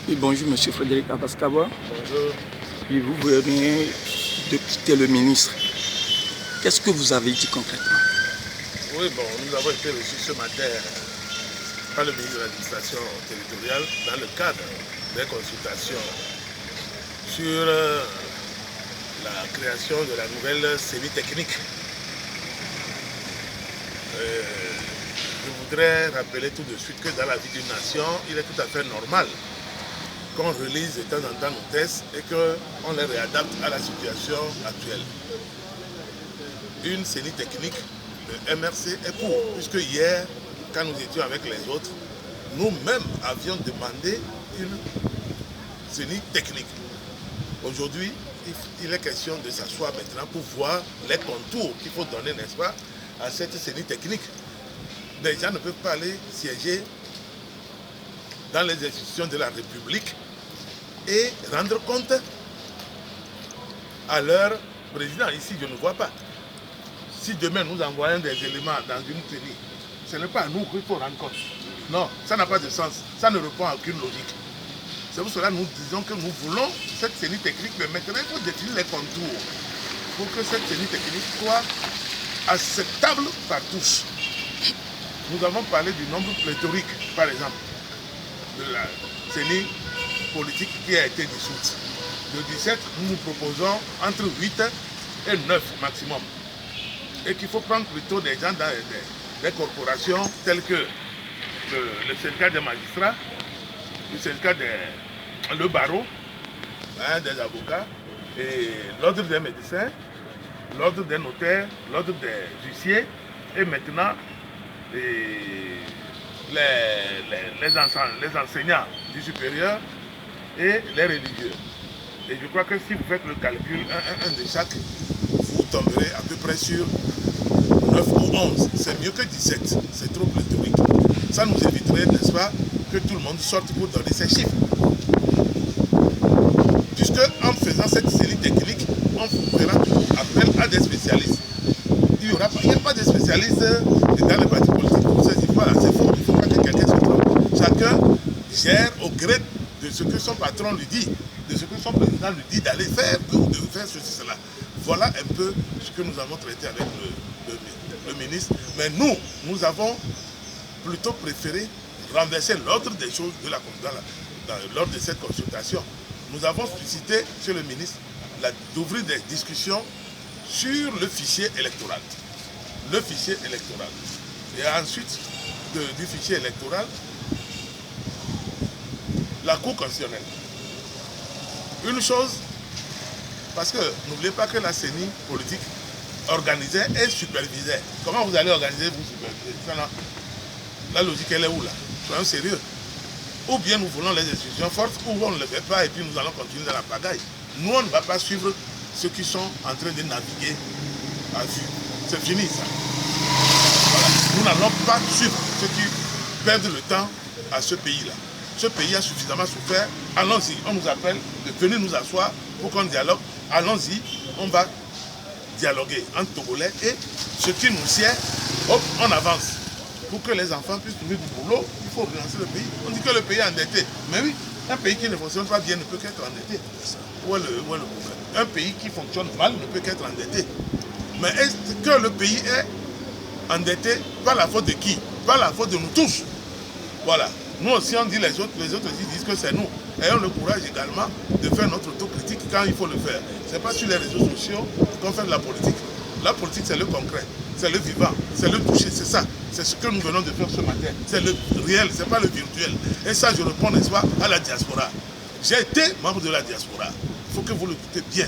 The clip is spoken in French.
Oui, bonjour, monsieur Frédéric Abaskawa. Bonjour. Et vous venez de quitter le ministre. Qu'est-ce que vous avez dit concrètement? Oui, bon, nous avons été reçus ce matin par le ministre de l'administration territoriale dans le cadre des consultations sur la création de la nouvelle CENI technique. Je voudrais rappeler tout de suite que dans la vie d'une nation, il est tout à fait normal qu'on relise de temps en temps nos tests et qu'on les réadapte à la situation actuelle. Une CENI technique, le MRC est pour, puisque hier, quand nous étions avec les autres, nous-mêmes avions demandé une CENI technique. Aujourd'hui, il est question de s'asseoir maintenant pour voir les contours qu'il faut donner, n'est-ce pas, à cette CENI technique. Les gens ne peuvent pas aller siéger dans les institutions de la République et rendre compte à leur président. Ici, je ne vois pas. Si demain nous envoyons des éléments dans une CENI, ce n'est pas à nous qu'il faut rendre compte. Non, ça n'a pas de sens. Ça ne répond à aucune logique. C'est pour cela que nous disons que nous voulons cette CENI technique, mais maintenant il faut définir les contours pour que cette CENI technique soit acceptable par tous. Nous avons parlé du nombre pléthorique, par exemple, de la CENI politique qui a été dissoute. De 17, nous nous proposons entre 8 et 9 maximum. Et qu'il faut prendre plutôt des gens dans des corporations telles que le syndicat des magistrats, le syndicat le barreau, des avocats, et l'ordre des médecins, l'ordre des notaires, l'ordre des huissiers, et maintenant les enseignants du supérieur et les religieux. Et je crois que si vous faites le calcul, un de chaque, vous tomberez à peu près sur 9 ou 11. C'est mieux que 17. C'est trop pléthorique. Ça nous éviterait, n'est-ce pas, que tout le monde sorte pour donner ses chiffres. Puisque en faisant cette série technique, on fera toujours appel à des spécialistes. Il n'y a pas de spécialistes dans les partis politiques. Voilà, c'est faux. Il ne faut pas que quelqu'un se trompe. Chacun gère au gré de ce que son patron lui dit, de ce que son président lui dit d'aller faire ou de faire ceci, cela. Voilà un peu ce que nous avons traité avec le ministre. Mais nous avons plutôt préféré renverser l'ordre des choses lors de cette consultation. Nous avons suscité, monsieur le ministre, d'ouvrir des discussions sur le fichier électoral. Le fichier électoral. Et ensuite, du fichier électoral, la Cour constitutionnelle. Une chose, parce que n'oubliez pas que la CENI politique organisait et supervisait. Comment vous allez organiser, vous superviser? La logique, elle est où là? Soyons sérieux. Ou bien nous voulons les institutions fortes, ou on ne le fait pas et puis nous allons continuer dans la pagaille. Nous, on ne va pas suivre ceux qui sont en train de naviguer à vue. C'est fini ça. Voilà. Nous n'allons pas suivre ceux qui perdent le temps à ce pays-là. Ce pays a suffisamment souffert. Allons-y, on nous appelle de venir nous asseoir pour qu'on dialogue. Allons-y, on va dialoguer entre Togolais et ce qui nous sied, hop, on avance. Pour que les enfants puissent trouver du boulot, il faut relancer le pays. On dit que le pays est endetté. Mais oui, un pays qui ne fonctionne pas bien ne peut qu'être endetté. Où est le problème? Un pays qui fonctionne mal ne peut qu'être endetté. Mais est-ce que le pays est endetté par la faute de qui? Par la faute de nous tous. Voilà. Nous aussi on dit les autres aussi disent que c'est nous. Ayons le courage également de faire notre autocritique quand il faut le faire. Ce n'est pas sur les réseaux sociaux qu'on fait de la politique. La politique c'est le concret, c'est le vivant, c'est le toucher, c'est ça. C'est ce que nous venons de faire ce matin. C'est le réel, ce n'est pas le virtuel. Et ça je réponds, n'est-ce pas, à la diaspora. J'ai été membre de la diaspora. Il faut que vous l'écoutez bien.